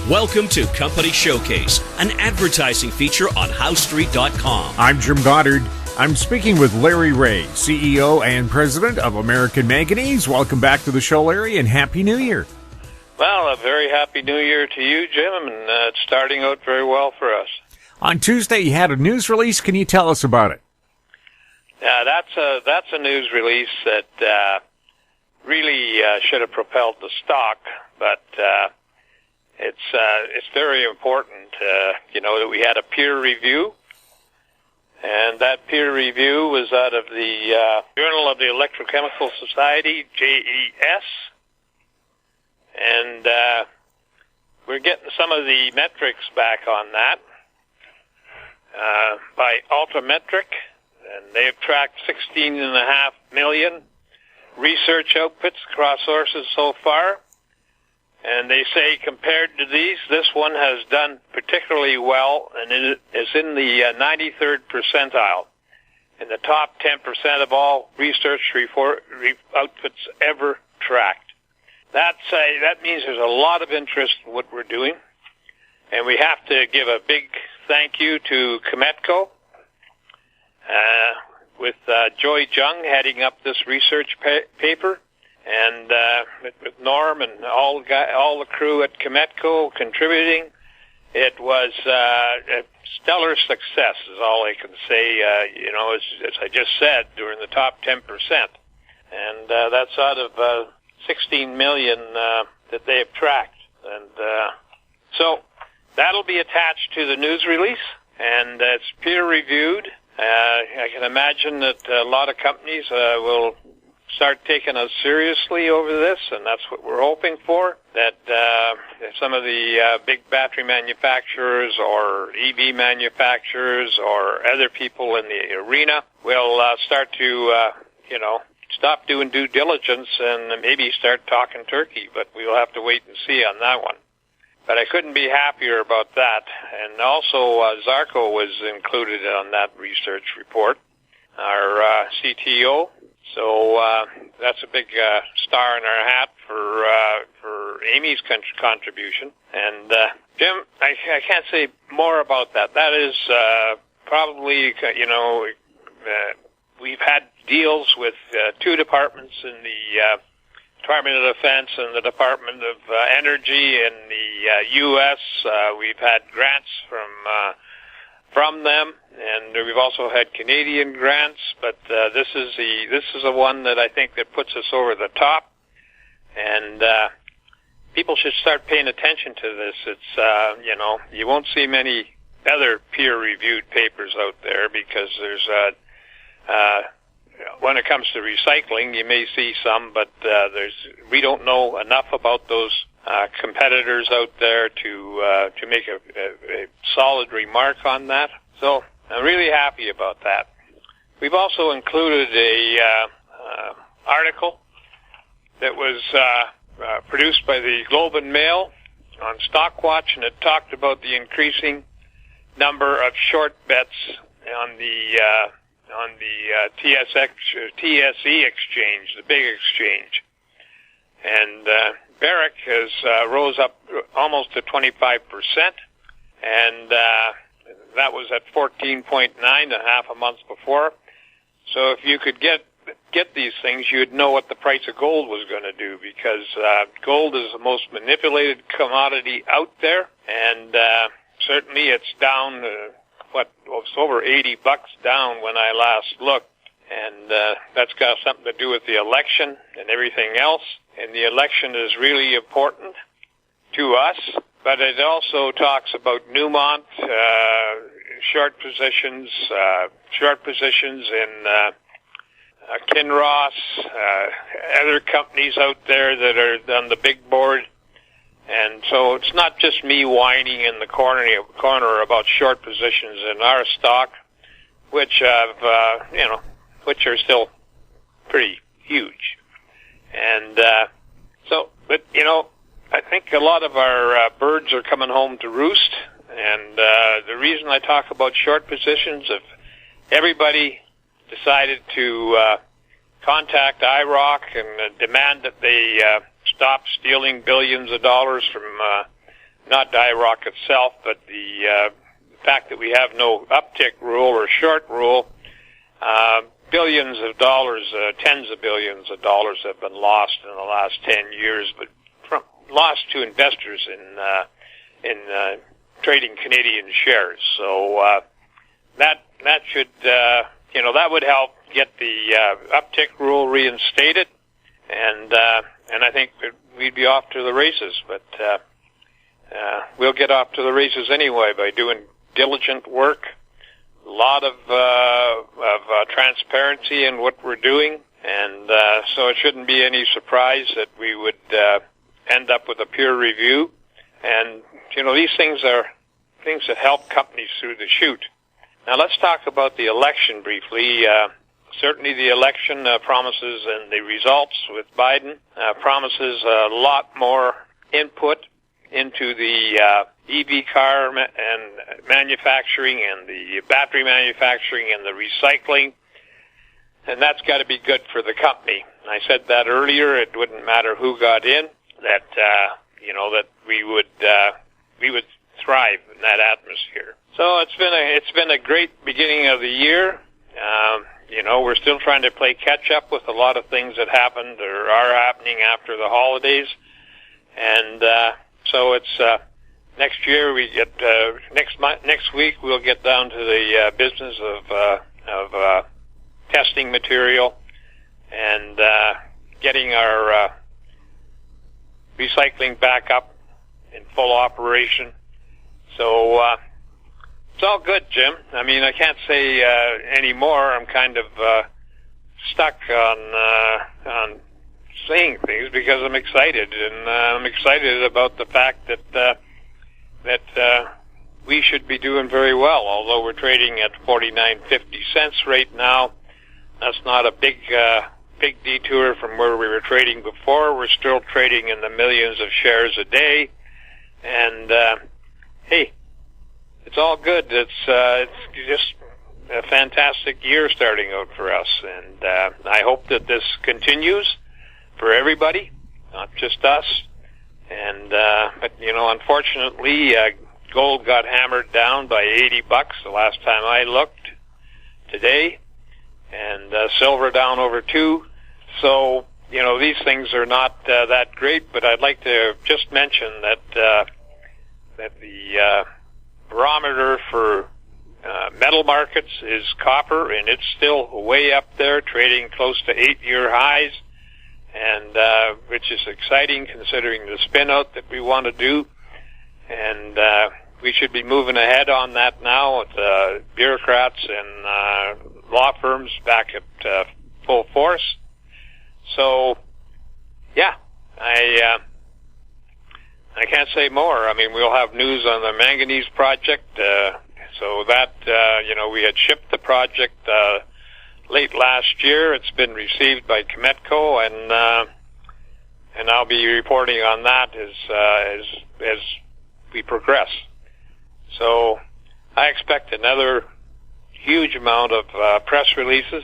Welcome to Company Showcase, an advertising feature on HowStreet.com. I'm Jim Goddard. I'm speaking with Larry Reaugh, CEO and President of American Manganese. Welcome back to the show, Larry, and Happy New Year. Well, a very Happy New Year to you, Jim, and it's starting out very well for us. On Tuesday, you had a news release. Can you tell us about it? Yeah, that's a news release that really should have propelled the stock, but it's very important, that we had a peer review, and that peer review was out of the Journal of the Electrochemical Society, JES, and we're getting some of the metrics back on that by Altmetric, and they have tracked 16.5 million research outputs across sources so far. And they say, compared to these, this one has done particularly well, and it is in the 93rd percentile, in the top 10% of all research outputs ever tracked. That means there's a lot of interest in what we're doing, and we have to give a big thank you to Cometco, with Joy Jung heading up this research paper. And with Norm and all the crew at Cometco contributing, it was a stellar success, is all I can say. As I just said, during the top 10%, and that's out of 16 million that they have tracked. And so that'll be attached to the news release, and it's peer reviewed. I can imagine that a lot of companies will start taking us seriously over this, and that's what we're hoping for, that some of the big battery manufacturers or EV manufacturers or other people in the arena will start to, stop doing due diligence and maybe start talking turkey, but we'll have to wait and see on that one. But I couldn't be happier about that. And also, Zarco was included on that research report, our CTO. So that's a big star in our hat for Amy's contribution. And Jim, I can't say more about that. That is probably, we've had deals with two departments in the Department of Defense and the Department of Energy in the U.S. We've had grants from them, and we've also had Canadian grants, but this is the one that I think that puts us over the top, and people should start paying attention to this. It's you won't see many other peer-reviewed papers out there because there's when it comes to recycling, you may see some, but we don't know enough about those competitors out there to make a solid remark on that. So I'm really happy about that. We've also included a article that was produced by the Globe and Mail on Stockwatch, and it talked about the increasing number of short bets on the TSE exchange, the big exchange. And Barrick has rose up almost to 25%, and that was at 14.9 a month before. So if you could get these things, you'd know what the price of gold was going to do, because gold is the most manipulated commodity out there, and certainly it's down. It's over $80 down when I last looked, and that's got something to do with the election and everything else. And the election is really important to us, but it also talks about Newmont, short positions in Kinross, other companies out there that are on the big board. And so it's not just me whining in the corner about short positions in our stock, which which are still pretty huge. And but I think a lot of our birds are coming home to roost. And the reason I talk about short positions, if everybody decided to contact IROC and demand that they stop stealing billions of dollars from not IROC itself, but the fact that we have no uptick rule or short rule, billions of dollars, tens of billions of dollars have been lost in the last 10 years, but lost to investors in trading Canadian shares. So that should that would help get the uptick rule reinstated, and I think that we'd be off to the races. But we'll get off to the races anyway by doing diligent work, a lot of transparency in what we're doing, and so it shouldn't be any surprise that we would end up with a peer review. And these things are things that help companies through the chute. Now let's talk about the election briefly. Certainly the election promises, and the results with Biden promises a lot more input into the EV car and manufacturing and the battery manufacturing and the recycling, and that's got to be good for the company. I said that earlier. It wouldn't matter who got in, that that we would thrive in that atmosphere. So it's been a great beginning of the year. We're still trying to play catch up with a lot of things that happened or are happening after the holidays, and so it's next year we get next week we'll get down to the business of testing material and getting our recycling back up in full operation. So it's all good, Jim. I mean, I can't say any more. I'm kind of stuck on saying things because I'm excited, and I'm excited about the fact that we should be doing very well. Although we're trading at 49.50 cents right now, that's not a big detour from where we were trading before. We're still trading in the millions of shares a day, and hey, it's all good. It's just a fantastic year starting out for us, and I hope that this continues for everybody, not just us. And but unfortunately, gold got hammered down by $80 the last time I looked today, and silver down over $2. So these things are not that great. But I'd like to just mention that the barometer for metal markets is copper, and it's still way up there, trading close to 8-year highs, and which is exciting considering the spin out that we want to do. And we should be moving ahead on that now with bureaucrats and law firms back at full force. So yeah, I can't say more. I mean, we'll have news on the Manganese project. So that, we had shipped the project late last year. It's been received by Cametco, and I'll be reporting on that as we progress. So I expect another huge amount of press releases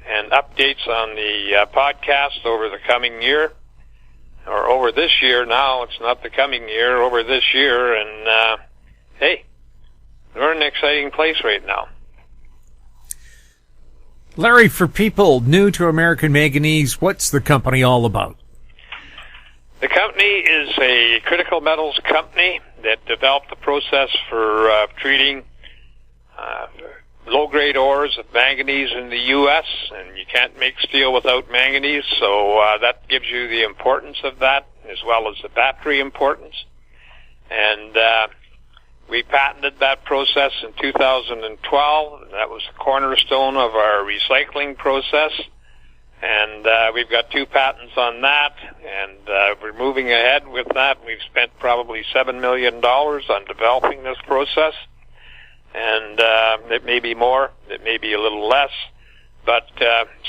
and updates on the podcast over the coming year. Or over this year now. It's not the coming year, over this year. And, hey, we're in an exciting place right now. Larry, for people new to American Manganese, what's the company all about? The company is a critical metals company that developed the process for treating low-grade ores of manganese in the U.S., and you can't make steel without manganese, so that gives you the importance of that, as well as the battery importance. And we patented that process in 2012. That was the cornerstone of our recycling process, and we've got 2 patents on that, and we're moving ahead with that. We've spent probably $7 million on developing this process. And it may be more, it may be a little less, but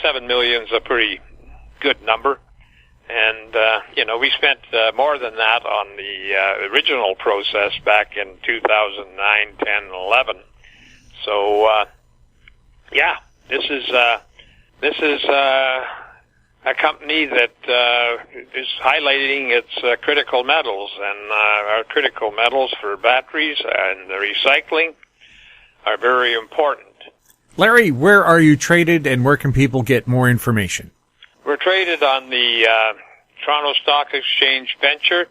7 million is a pretty good number. And we spent more than that on the original process back in 2009, 10, 11. So yeah, this is a company that is highlighting its critical metals, and our critical metals for batteries and the recycling are very important. Larry, where are you traded and where can people get more information? We're traded on the Toronto Stock Exchange Venture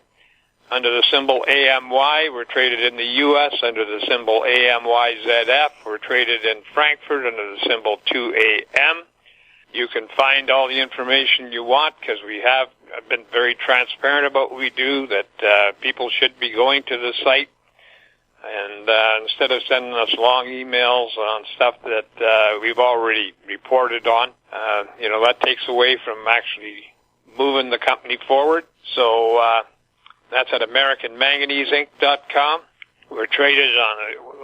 under the symbol AMY. We're traded in the U.S. under the symbol AMYZF. We're traded in Frankfurt under the symbol 2AM. You can find all the information you want because we have been very transparent about what we do, that people should be going to the site. And instead of sending us long emails on stuff that we've already reported on, that takes away from actually moving the company forward. So that's at AmericanManganeseInc.com. We're traded on,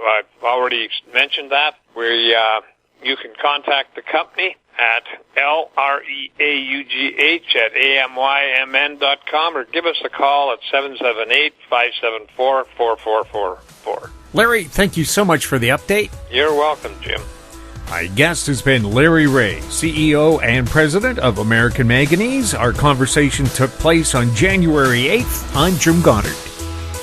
I've already mentioned that, where you can contact the company at LREAUGH at AMYMN.com or give us a call at 778-574-4444. Larry, thank you so much for the update. You're welcome, Jim. My guest has been Larry Reaugh, CEO and President of American Manganese. Our conversation took place on January 8th. I'm Jim Goddard.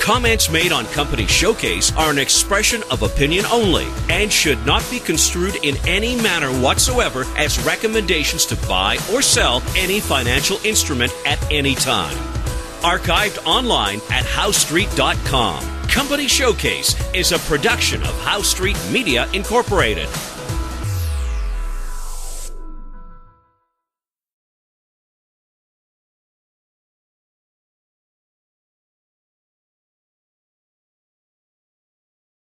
Comments made on Company Showcase are an expression of opinion only and should not be construed in any manner whatsoever as recommendations to buy or sell any financial instrument at any time. Archived online at HowStreet.com. Company Showcase is a production of How Street Media Incorporated.